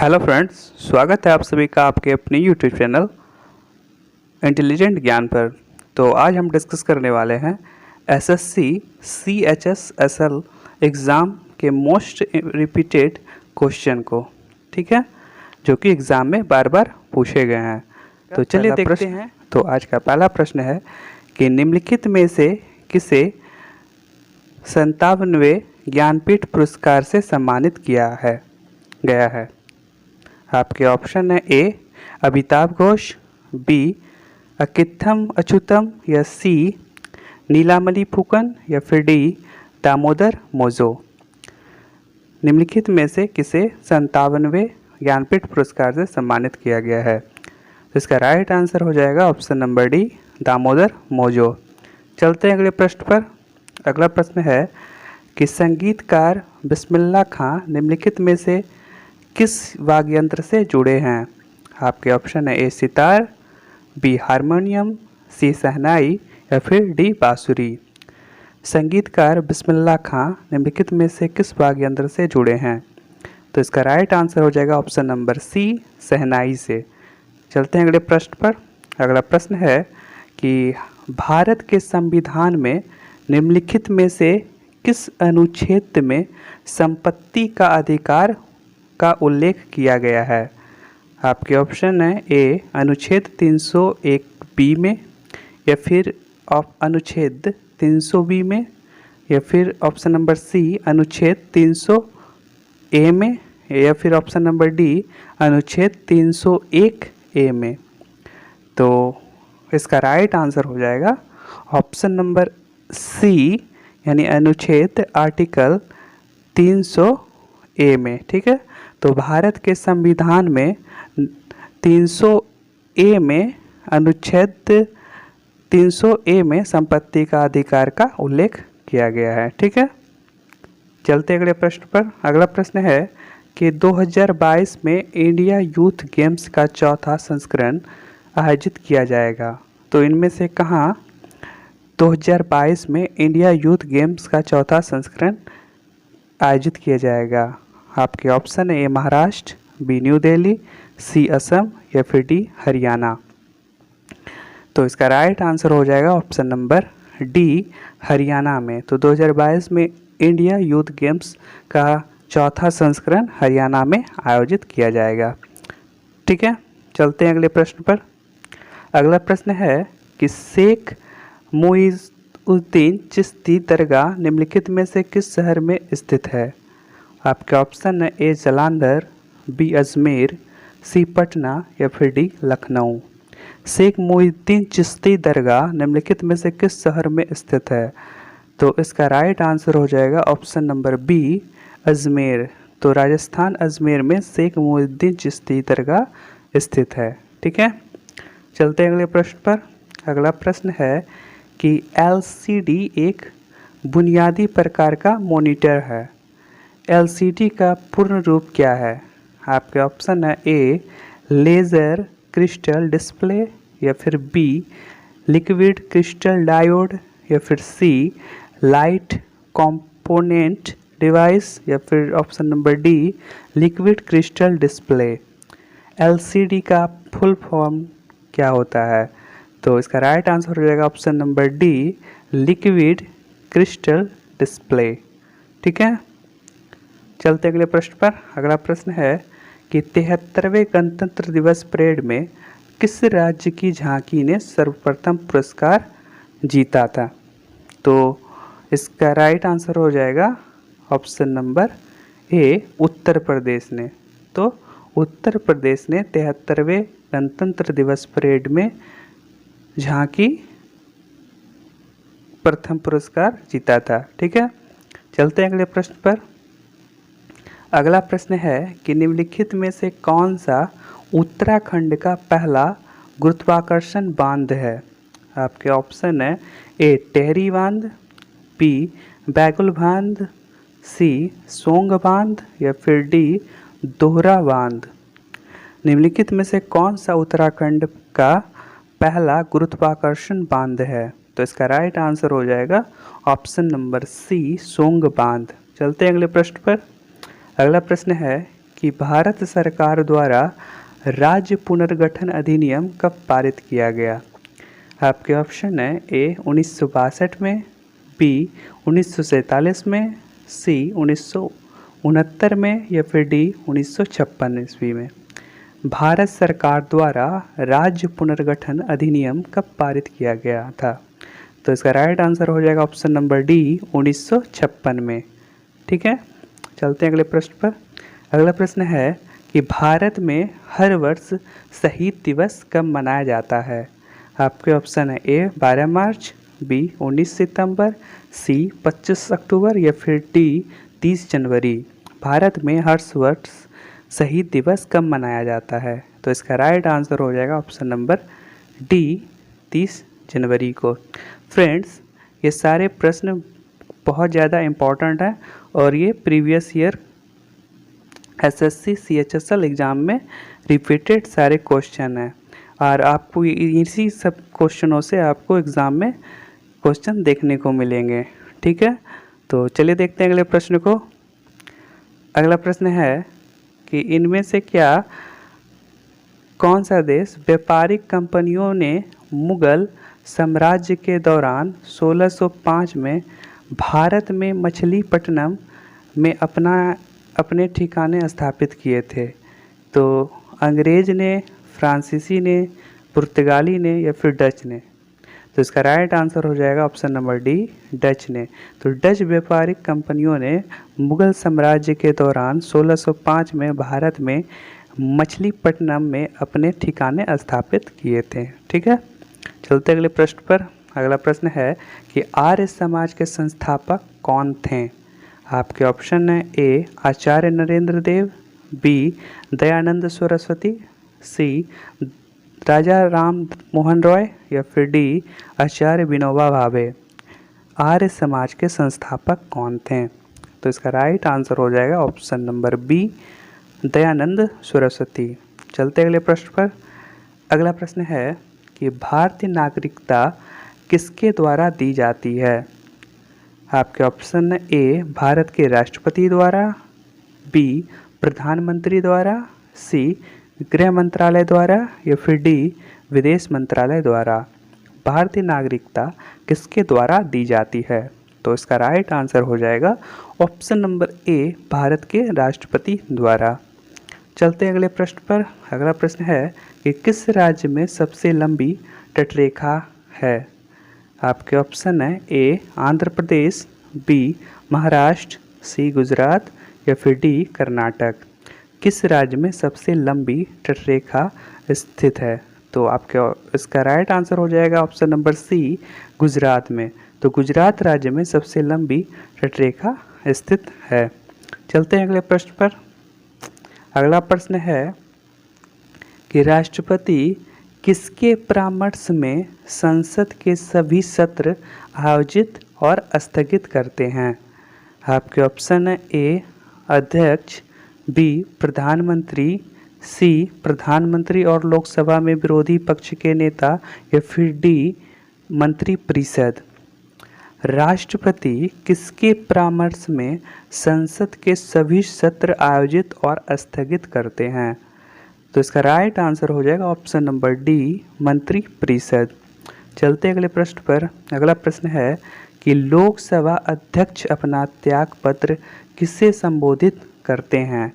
Hello friends, स्वागत है आप सभी का आपके अपने यूट्यूब चैनल इंटेलिजेंट ज्ञान पर। तो आज हम डिस्कस करने वाले हैं एसएससी CHSSL एग्ज़ाम के मोस्ट रिपीटेड क्वेश्चन को, ठीक है, जो कि एग्ज़ाम में बार बार पूछे गए हैं। तो चलिए देखते हैं। तो आज का पहला प्रश्न है कि निम्नलिखित में से किसे 57वें ज्ञानपीठ पुरस्कार से सम्मानित किया गया है। आपके ऑप्शन है ए अमिताभ घोष, बी अकित्थम अच्युतम, या सी नीलामणि फुकन, या फिर डी दामोदर मोजो। निम्नलिखित में से किसे 57वें ज्ञानपीठ पुरस्कार से सम्मानित किया गया है। तो इसका राइट आंसर हो जाएगा option number D Damodar mojo. चलते हैं अगले प्रश्न पर। अगला प्रश्न है कि संगीतकार बिस्मिल्लाह खां निम्नलिखित में से किस वाद्य यंत्र से जुड़े हैं। आपके ऑप्शन है ए सितार, बी हारमोनियम, सी शहनाई, या फिर डी बांसुरी। संगीतकार बिस्मिल्लाह खां निम्नलिखित में से किस वाद्य यंत्र से जुड़े हैं। तो इसका राइट आंसर हो जाएगा ऑप्शन नंबर सी शहनाई से। चलते हैं अगले प्रश्न पर। अगला प्रश्न है कि भारत के संविधान में निम्नलिखित में से किस अनुच्छेद में संपत्ति का अधिकार का उल्लेख किया गया है। आपके ऑप्शन है ए अनुच्छेद 301 बी में, या फिर अनुच्छेद 300 बी में, या फिर ऑप्शन नंबर सी अनुच्छेद 300 ए में, या फिर ऑप्शन नंबर डी अनुच्छेद 301 ए में। तो इसका राइट आंसर हो जाएगा ऑप्शन नंबर सी, यानी अनुच्छेद आर्टिकल 300 ए में, ठीक है। तो भारत के संविधान में 300 ए में अनुच्छेद 300 ए में संपत्ति का अधिकार का उल्लेख किया गया है, ठीक है। चलते अगले प्रश्न पर। अगला प्रश्न है कि 2022 में इंडिया यूथ गेम्स का चौथा संस्करण आयोजित किया जाएगा। तो इनमें से कहाँ 2022 में इंडिया यूथ गेम्स का चौथा संस्करण आयोजित किया जाएगा। आपके ऑप्शन है ए महाराष्ट्र, बी न्यू दिल्ली, सी असम, या फिर डी हरियाणा। तो इसका राइट आंसर हो जाएगा ऑप्शन नंबर डी हरियाणा में। तो 2022 में इंडिया यूथ गेम्स का चौथा संस्करण हरियाणा में आयोजित किया जाएगा, ठीक है। चलते हैं अगले प्रश्न पर। अगला प्रश्न है कि शेख मुइज़ुद्दीन चिश्ती दरगाह निम्नलिखित में से किस शहर में स्थित है। आपके ऑप्शन है ए जालंधर, बी अजमेर, सी पटना, या फिर डी लखनऊ। शेख मुइज़ुद्दीन चिश्ती दरगाह निम्नलिखित में से किस शहर में स्थित है। तो इसका राइट आंसर हो जाएगा ऑप्शन नंबर बी अजमेर। तो राजस्थान अजमेर में शेख मुइज़ुद्दीन चिश्ती दरगाह स्थित है, ठीक है। चलते हैं अगले प्रश्न पर। अगला प्रश्न है कि LCD एक बुनियादी प्रकार का मॉनिटर है। LCD का पूर्ण रूप क्या है। आपके ऑप्शन है ए लेज़र क्रिस्टल डिस्प्ले, या फिर बी लिक्विड क्रिस्टल डायोड, या फिर सी लाइट कंपोनेंट डिवाइस, या फिर option number D liquid crystal display. LCD का फुल फॉर्म क्या होता है। तो इसका राइट आंसर हो जाएगा option number D liquid crystal display, ठीक है। चलते अगले प्रश्न पर। अगला प्रश्न है कि 73वें गणतंत्र दिवस परेड में किस राज्य की झांकी ने सर्वप्रथम पुरस्कार जीता था। तो इसका राइट आंसर हो जाएगा option number A Uttar Pradesh ने। तो उत्तर प्रदेश ने 73वें गणतंत्र दिवस परेड में झांकी प्रथम पुरस्कार जीता था, ठीक है। चलते हैं अगले प्रश्न पर। अगला प्रश्न है कि निम्नलिखित में से कौन सा उत्तराखंड का पहला गुरुत्वाकर्षण बांध है। आपके ऑप्शन है ए टेहरी बांध, बी बैगुल बांध, सी सोंग बांध, या फिर डी दोहरा बांध। निम्नलिखित में से कौन सा उत्तराखंड का पहला गुरुत्वाकर्षण बांध है। तो इसका राइट आंसर हो जाएगा ऑप्शन नंबर सी सोंग बांध। चलते हैं अगले प्रश्न पर। अगला प्रश्न है कि भारत सरकार द्वारा राज्य पुनर्गठन अधिनियम कब पारित किया गया? आपके ऑप्शन है ए 1962 में, बी 1947 में, सी 1969 में या फिर डी 1956 ईस्वी में। भारत सरकार द्वारा राज्य पुनर्गठन अधिनियम कब पारित किया गया था? तो इसका राइट आंसर हो जाएगा ऑप्शन नंबर डी 1956 में। ठीक है, चलते हैं अगले प्रश्न पर। अगला प्रश्न है कि भारत में हर वर्ष शहीद दिवस कब मनाया जाता है? आपके ऑप्शन है ए 12 मार्च, बी 19 सितंबर, सी 25 अक्टूबर या फिर डी 30 जनवरी। भारत में हर वर्ष शहीद दिवस कब मनाया जाता है? तो इसका राइट आंसर हो जाएगा ऑप्शन नंबर डी 30 जनवरी को। फ्रेंड्स, ये सारे प्रश्न बहुत ज़्यादा इम्पॉर्टेंट हैं और ये previous year SSC CHSL exam में रिपीटेड सारे क्वेश्चन हैं और आपको इसी सब क्वेश्चनों से आपको एग्ज़ाम में क्वेश्चन देखने को मिलेंगे। ठीक है, तो चलिए देखते हैं अगले प्रश्न को। अगला प्रश्न है कि इनमें से क्या कौन सा देश व्यापारिक कंपनियों ने मुगल साम्राज्य के दौरान 1605 में भारत में मछलीपट्टनम में अपने ठिकाने स्थापित किए थे? तो अंग्रेज ने, फ्रांसीसी ने, पुर्तगाली ने या फिर डच ने? तो इसका राइट आंसर हो जाएगा ऑप्शन नंबर डी डच ने। तो डच व्यापारिक कंपनियों ने मुगल साम्राज्य के दौरान 1605 में भारत में मछलीपट्टनम में अपने ठिकाने स्थापित किए थे। ठीक है, चलते अगले प्रश्न पर। अगला प्रश्न है कि आर्य समाज के संस्थापक कौन थे? आपके ऑप्शन है ए आचार्य नरेंद्र देव, बी दयानंद सरस्वती, सी राजा राम मोहन रॉय या फिर डी आचार्य विनोबा भावे। आर्य समाज के संस्थापक कौन थे? तो इसका राइट आंसर हो जाएगा option number B Dayanand Saraswati. चलते अगले प्रश्न पर। अगला प्रश्न है कि भारतीय नागरिकता किसके द्वारा दी जाती है? आपके ऑप्शन है ए भारत के राष्ट्रपति द्वारा, बी प्रधानमंत्री द्वारा, सी गृह मंत्रालय द्वारा या फिर डी विदेश मंत्रालय द्वारा। भारतीय नागरिकता किसके द्वारा दी जाती है? तो इसका राइट आंसर हो जाएगा ऑप्शन नंबर ए भारत के राष्ट्रपति द्वारा। चलते अगले प्रश्न पर। अगला प्रश्न है कि किस राज्य में सबसे लंबी तटरेखा है? आपके ऑप्शन है ए आंध्र प्रदेश, बी महाराष्ट्र, सी गुजरात या फिर डी कर्नाटक। किस राज्य में सबसे लंबी तटरेखा स्थित है? तो आपके इसका राइट आंसर हो जाएगा ऑप्शन नंबर सी गुजरात में। तो गुजरात राज्य में सबसे लंबी तटरेखा स्थित है। चलते हैं अगले प्रश्न पर। अगला प्रश्न है कि राष्ट्रपति किसके परामर्श में संसद के सभी सत्र आयोजित और स्थगित करते हैं? आपके ऑप्शन है ए अध्यक्ष, बी प्रधानमंत्री, सी प्रधानमंत्री और लोकसभा में विरोधी पक्ष के नेता या फिर डी मंत्रिपरिषद। राष्ट्रपति किसके परामर्श में संसद के सभी सत्र आयोजित और स्थगित करते हैं? तो इसका राइट आंसर हो जाएगा ऑप्शन नंबर डी मंत्रिपरिषद। चलते अगले प्रश्न पर। अगला प्रश्न है कि लोकसभा अध्यक्ष अपना त्यागपत्र किससे संबोधित करते हैं?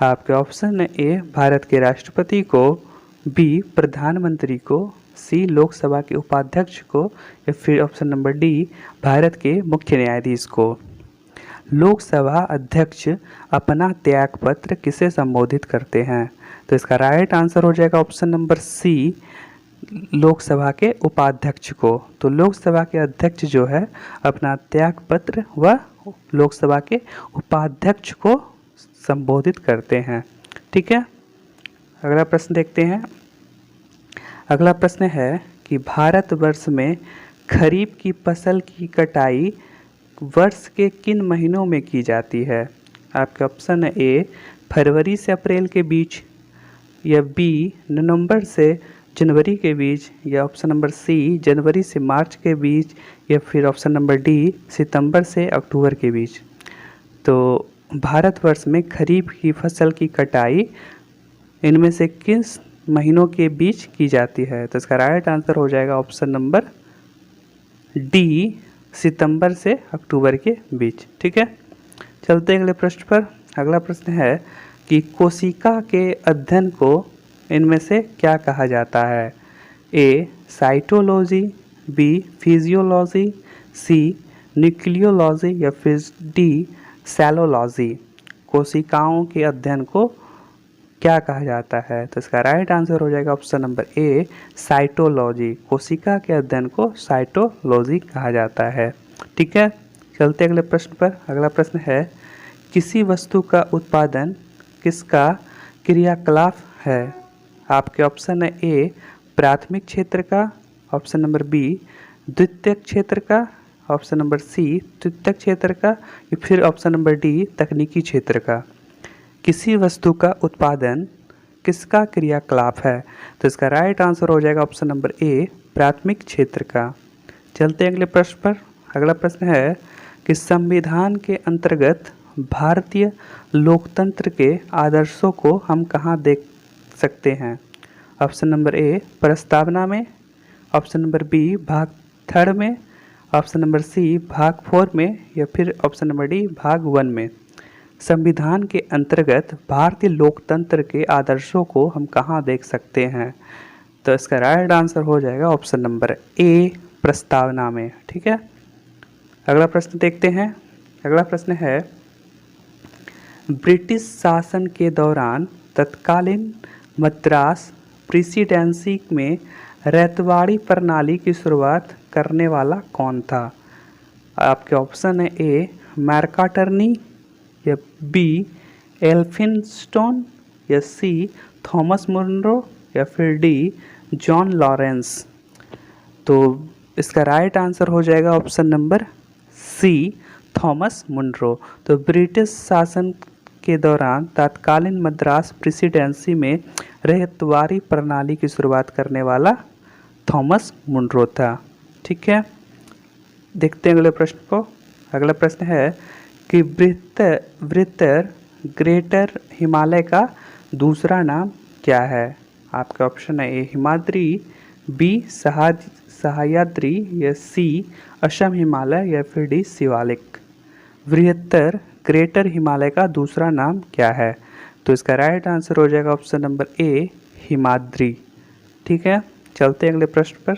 आपके ऑप्शन है ए भारत के राष्ट्रपति को, बी प्रधानमंत्री को, सी लोकसभा के उपाध्यक्ष को या फिर ऑप्शन नंबर डी भारत के मुख्य न्यायाधीश को। लोकसभा अध्यक्ष अपना त्यागपत्र किसे संबोधित करते हैं? तो इसका राइट आंसर हो जाएगा ऑप्शन नंबर सी लोकसभा के उपाध्यक्ष को। तो लोकसभा के अध्यक्ष जो है अपना त्यागपत्र वह लोकसभा के उपाध्यक्ष को संबोधित करते हैं। ठीक है, अगला प्रश्न देखते हैं। अगला प्रश्न है कि भारतवर्ष में खरीफ की फसल की कटाई वर्ष के किन महीनों में की जाती है? आपके ऑप्शन है ए फरवरी से अप्रैल के बीच, या बी नवंबर से जनवरी के बीच, या ऑप्शन नंबर सी जनवरी से मार्च के बीच, या फिर ऑप्शन नंबर डी सितंबर से अक्टूबर के बीच। तो भारतवर्ष में खरीफ की फसल की कटाई इनमें से किस महीनों के बीच की जाती है? तो इसका राइट आंसर हो जाएगा ऑप्शन नंबर डी, सितंबर से अक्टूबर के बीच। ठीक है, चलते अगले प्रश्न पर। अगला प्रश्न है कि कोशिका के अध्ययन को इनमें से क्या कहा जाता है? ए साइटोलॉजी, बी फिजियोलॉजी, सी न्यूक्लियोलॉजी या फिर डी सेलोलॉजी। कोशिकाओं के अध्ययन को क्या कहा जाता है? तो इसका राइट आंसर हो जाएगा ऑप्शन नंबर ए, साइटोलॉजी। कोशिका के अध्ययन को साइटोलॉजी कहा जाता है। ठीक है, चलते अगले प्रश्न पर। अगला प्रश्न है किसी वस्तु का उत्पादन किसका क्रियाकलाप है? आपके ऑप्शन है ए प्राथमिक क्षेत्र का, ऑप्शन नंबर बी द्वितीयक क्षेत्र का, ऑप्शन नंबर सी तृतीयक क्षेत्र का या फिर ऑप्शन नंबर डी तकनीकी क्षेत्र का। किसी वस्तु का उत्पादन किसका क्रियाकलाप है? तो इसका राइट आंसर हो जाएगा ऑप्शन नंबर ए प्राथमिक क्षेत्र का। चलते अगले प्रश्न पर। अगला प्रश्न है कि संविधान के अंतर्गत भारतीय लोकतंत्र के आदर्शों को हम कहाँ देख सकते हैं? ऑप्शन नंबर ए प्रस्तावना में, ऑप्शन नंबर बी भाग 3 में, ऑप्शन नंबर सी भाग 4 में या फिर ऑप्शन नंबर डी भाग 1 में। संविधान के अंतर्गत भारतीय लोकतंत्र के आदर्शों को हम कहाँ देख सकते हैं? तो इसका राइट आंसर हो जाएगा ऑप्शन नंबर ए प्रस्तावना में। ठीक है, अगला प्रश्न देखते हैं। अगला प्रश्न है ब्रिटिश शासन के दौरान तत्कालीन मद्रास प्रेसिडेंसी में रैयतवाड़ी प्रणाली की शुरुआत करने वाला कौन था? आपके ऑप्शन है ए मैकार्टनी या बी एल्फिंस्टन या सी थॉमस मुनरो या फिर डी जॉन लॉरेंस। तो इसका राइट आंसर हो जाएगा option number C Thomas Munro. तो ब्रिटिश शासन के दौरान तत्कालीन मद्रास प्रेसिडेंसी में रैयतवाड़ी प्रणाली की शुरुआत करने वाला थॉमस मुनरो था। ठीक है, देखते हैं अगले प्रश्न को। अगला प्रश्न है कि वृत्तर ग्रेटर हिमालय का दूसरा नाम क्या है? आपका ऑप्शन है ए हिमाद्री, बी सह्याद्री या सी असम हिमालय या फिर डी शिवालिक। वृहत्तर ग्रेटर हिमालय का दूसरा नाम क्या है? तो इसका राइट आंसर हो जाएगा ऑप्शन नंबर ए हिमाद्री। ठीक है, चलते हैं अगले प्रश्न पर।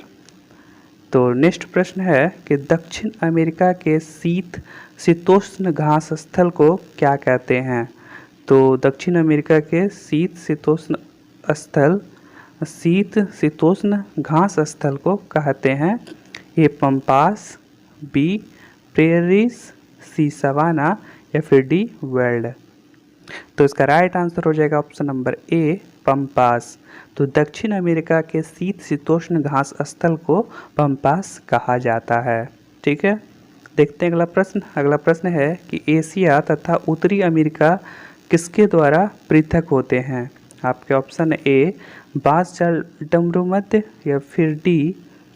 तो नेक्स्ट प्रश्न है कि दक्षिण अमेरिका के शीतोष्ण घास स्थल को क्या कहते हैं? तो दक्षिण अमेरिका के शीतोष्ण घास स्थल को कहते हैं ए पंपास, बी प्रेरीज, सी सवाना या फिर डी वेल्ड। तो इसका राइट आंसर हो जाएगा ऑप्शन नंबर ए पंपास। तो दक्षिण अमेरिका के शीतोष्ण घास स्थल को पंपास कहा जाता है। ठीक है, देखते हैं अगला प्रश्न। अगला प्रश्न है कि एशिया तथा उत्तरी अमेरिका किसके द्वारा पृथक होते हैं? आपके ऑप्शन ए बांस जल डमरूमध्य या फिर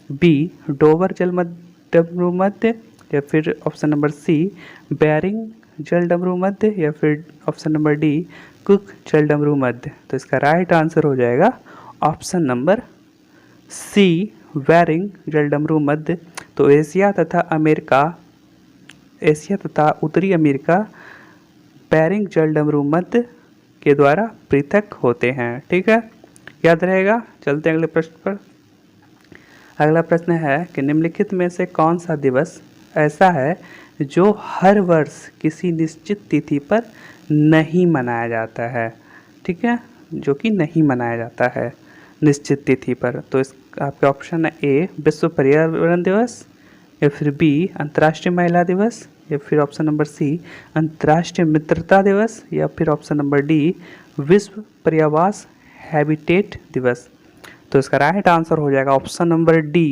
बी डोवर जल डमरूमध्य या फिर ऑप्शन नंबर सी बेरिंग जल डमरूमध्य या फिर ऑप्शन नंबर डी कुक जल डमरूमध्य। तो इसका राइट आंसर हो जाएगा ऑप्शन नंबर सी बेरिंग जल डमरूमध्य। तो एशिया तथा उत्तरी अमेरिका बेरिंग जल डमरूमध्य के द्वारा पृथक होते हैं। ठीक है, याद रहेगा। चलते हैं अगले प्रश्न पर। अगला प्रश्न है कि निम्नलिखित में से कौन सा दिवस ऐसा है जो हर वर्ष किसी निश्चित तिथि पर नहीं मनाया जाता है? ठीक है, जो कि नहीं मनाया जाता है निश्चित तिथि पर। तो इस आपके ऑप्शन है ए विश्व पर्यावरण दिवस या फिर बी अंतर्राष्ट्रीय महिला दिवस या फिर ऑप्शन नंबर सी अंतर्राष्ट्रीय मित्रता दिवस या फिर ऑप्शन नंबर डी विश्व पर्यावास हैबिटेट दिवस। तो इसका राइट आंसर हो जाएगा ऑप्शन नंबर डी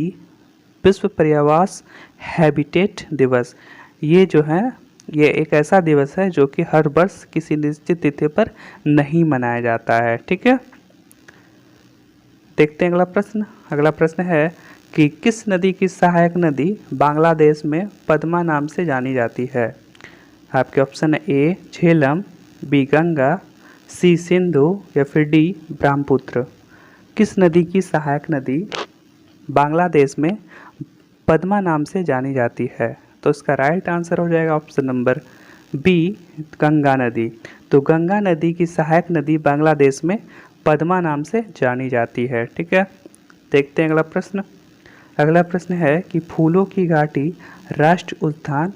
विश्व पर्यावास हैबिटेट दिवस। ये जो है ये एक ऐसा दिवस है जो कि हर वर्ष किसी निश्चित तिथि पर नहीं मनाया जाता है। ठीक है, देखते हैं अगला प्रश्न। अगला प्रश्न है कि किस नदी की सहायक नदी बांग्लादेश में पद्मा नाम से जानी जाती है? आपके ऑप्शन है ए झेलम, बी गंगा, सी सिंधु या फिर डी ब्रह्मपुत्र। किस नदी की सहायक नदी बांग्लादेश में पद्मा नाम से जानी जाती है? तो इसका राइट आंसर हो जाएगा ऑप्शन नंबर बी गंगा नदी। तो गंगा नदी की सहायक नदी बांग्लादेश में पद्मा नाम से जानी जाती है। ठीक है, देखते हैं अगला प्रश्न। अगला प्रश्न है कि फूलों की घाटी राष्ट्रीय उद्यान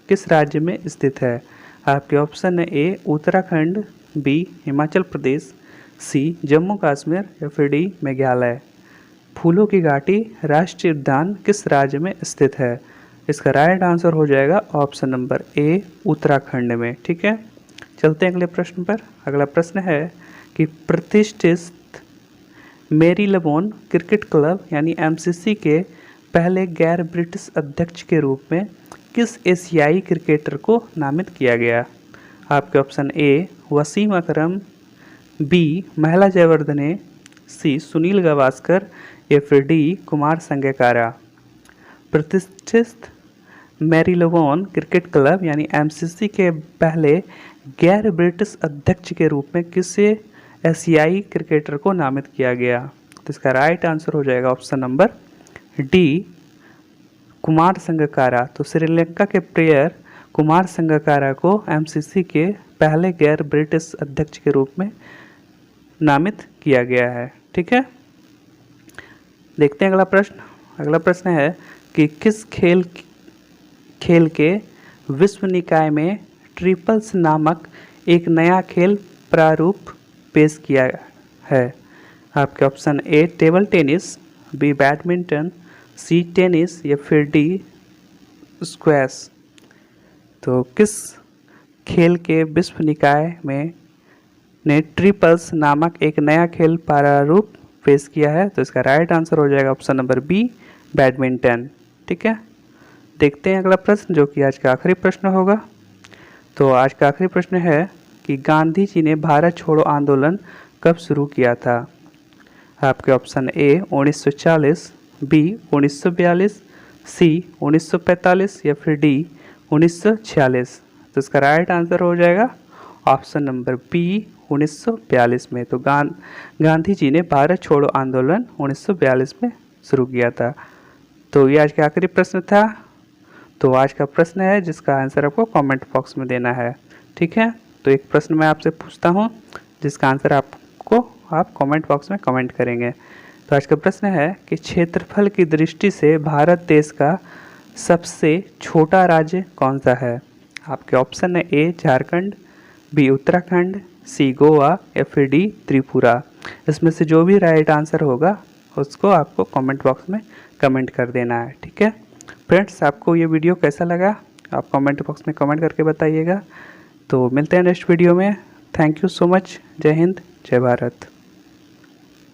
किस राज्य में स्थित है? आपके ऑप्शन है ए उत्तराखंड, बी हिमाचल प्रदेश, सी जम्मू कश्मीर या फिर डी मेघालय। फूलों की घाटी राष्ट्रीय उद्यान किस राज्य में स्थित है? इसका राइट आंसर हो जाएगा ऑप्शन नंबर ए उत्तराखंड में। ठीक है, चलते हैं अगले प्रश्न पर। अगला प्रश्न है कि प्रतिष्ठित मेरीलेबोन क्रिकेट क्लब यानी एमसीसी के पहले गैर ब्रिटिश अध्यक्ष के रूप में किस एशियाई क्रिकेटर को नामित किया गया? आपके option A Wasim Akram, B Mahela Jayawardene, सी सुनील गावस्कर या फिर डी कुमार संगकारा। प्रतिष्ठित मेरीलेबोन क्रिकेट क्लब यानी एमसीसी के पहले गैर ब्रिटिश अध्यक्ष के रूप में किसे एशियाई क्रिकेटर को नामित किया गया? तो इसका राइट आंसर हो जाएगा option number D Kumar Sangakkara. तो श्रीलंका के प्लेयर कुमार संगकारा को एमसीसी के पहले गैर ब्रिटिश अध्यक्ष के रूप में नामित किया गया है। ठीक है, देखते हैं अगला प्रश्न। अगला प्रश्न है कि किस खेल के विश्व निकाय में ट्रिपल्स नामक एक नया खेल प्रारूप पेश किया है? आपके option A table tennis, B badminton, C tennis या फिर डी स्क्वैश। तो किस खेल के विश्व निकाय में ने ट्रिपल्स नामक एक नया खेल प्रारूप पेश किया है? तो इसका राइट आंसर हो जाएगा ऑप्शन नंबर बी बैडमिंटन। ठीक है, देखते हैं अगला प्रश्न जो कि आज का आखिरी प्रश्न होगा। तो आज का आखिरी प्रश्न है कि गांधी जी ने भारत छोड़ो आंदोलन कब शुरू किया था? आपके ऑप्शन ए 1940, बी 1942, सी 1945 या फिर डी 1946। तो इसका राइट आंसर हो जाएगा ऑप्शन नंबर बी 1942 में। तो गांधी जी ने भारत छोड़ो आंदोलन 1942 में शुरू किया था। तो ये आज का आखिरी प्रश्न था। तो आज का प्रश्न है जिसका आंसर आपको कमेंट बॉक्स में देना है। ठीक है, तो एक प्रश्न मैं आपसे पूछता हूँ जिसका आंसर आप कमेंट बॉक्स में कमेंट करेंगे। तो आज का प्रश्न है कि क्षेत्रफल की दृष्टि से भारत देश का सबसे छोटा राज्य कौन सा है? आपके ऑप्शन है ए झारखंड, बी उत्तराखंड, सी गोवा या फिर डी त्रिपुरा। इसमें से जो भी राइट आंसर होगा उसको आपको कमेंट बॉक्स में कमेंट कर देना है। ठीक है फ्रेंड्स, आपको ये वीडियो कैसा लगा आप कमेंट बॉक्स में कमेंट करके बताइएगा। तो मिलते हैं नेक्स्ट वीडियो में। Thank you so much. जय हिंद, जय भारत।